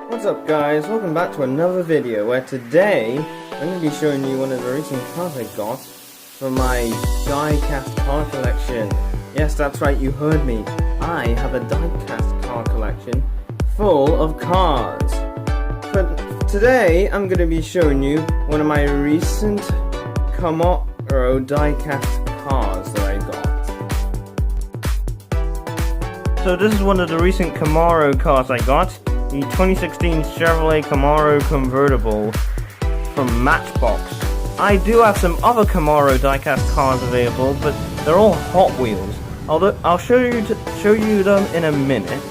What's up guys, welcome back to another video where today I'm going to be showing you one of the recent cars I got from my die-cast car collection. Yes, that's right, you heard me. I have a die-cast car collection full of cars. But today I'm going to be showing you one of my recent Camaro die-cast cars that I got. So this is one of the recent Camaro cars I got. The 2016 Chevrolet Camaro convertible from Matchbox. I do have some other Camaro diecast cars available, but they're all Hot Wheels. I'll show you them in a minute.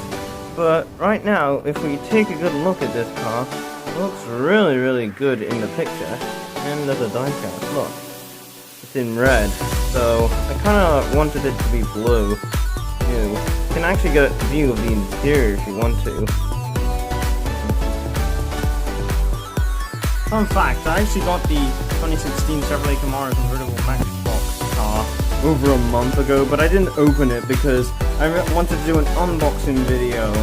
But right now, if we take a good look at this car, it looks really good in the picture. And there's a diecast. Look, it's in red. So I kind of wanted it to be blue. You can actually get a view of the interior if you want to. Fun fact, I actually got the 2016 Chevrolet Camaro convertible Matchbox car over a month ago, but I didn't open it because I wanted to do an unboxing video.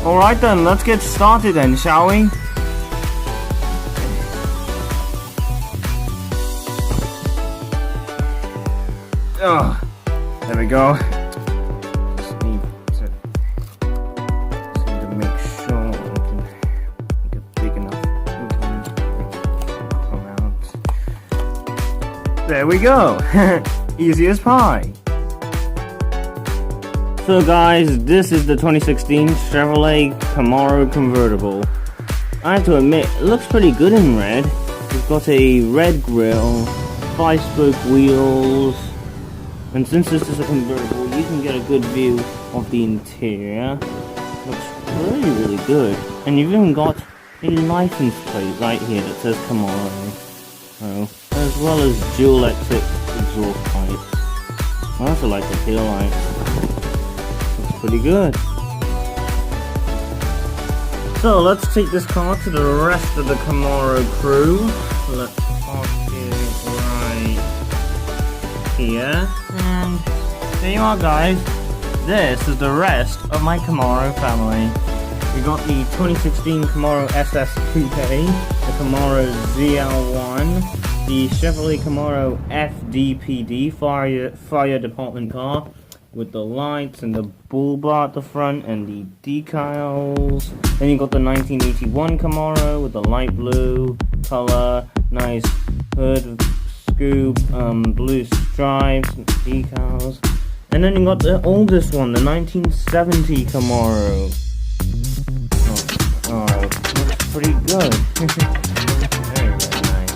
Alright then, let's get started then, shall we? Oh, there we go. Just need to make sure I can make it big enough. Come out. There we go. Easy as pie. So guys, this is the 2016 Chevrolet Camaro convertible. I have to admit, it looks pretty good in red. It's got a red grille, 5-spoke wheels. And since this is a convertible, you can get a good view of the interior. Looks really good. And you've even got a license plate right here that says Camaro. Oh, as well as dual exit exhaust pipes. I also like the tail light. Looks pretty good. So let's take this car to the rest of the Camaro crew. Let's park it right here. And there you are guys, this is the rest of my Camaro family. We got the 2016 Camaro SS Coupe, the Camaro ZL1, the Chevrolet Camaro FDPD fire department car with the lights and the bull bar at the front and the decals. Then you got the 1981 Camaro with the light blue color, nice hood scoop, blue stripes, decals. And then you got the oldest one, the 1970 Camaro. Oh, looks pretty good. Very nice.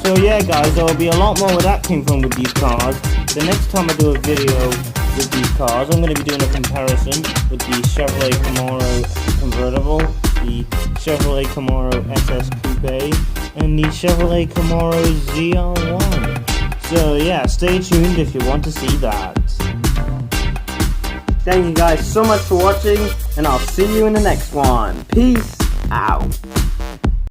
So yeah guys, there will be a lot more where that came from with these cars. The next time I do a video with these cars, I'm going to be doing a comparison with the Chevrolet Camaro convertible, the Chevrolet Camaro SS Coupe, and the Chevrolet Camaro ZL1. So yeah, stay tuned if you want to see that. Thank you guys so much for watching, and I'll see you in the next one. Peace out.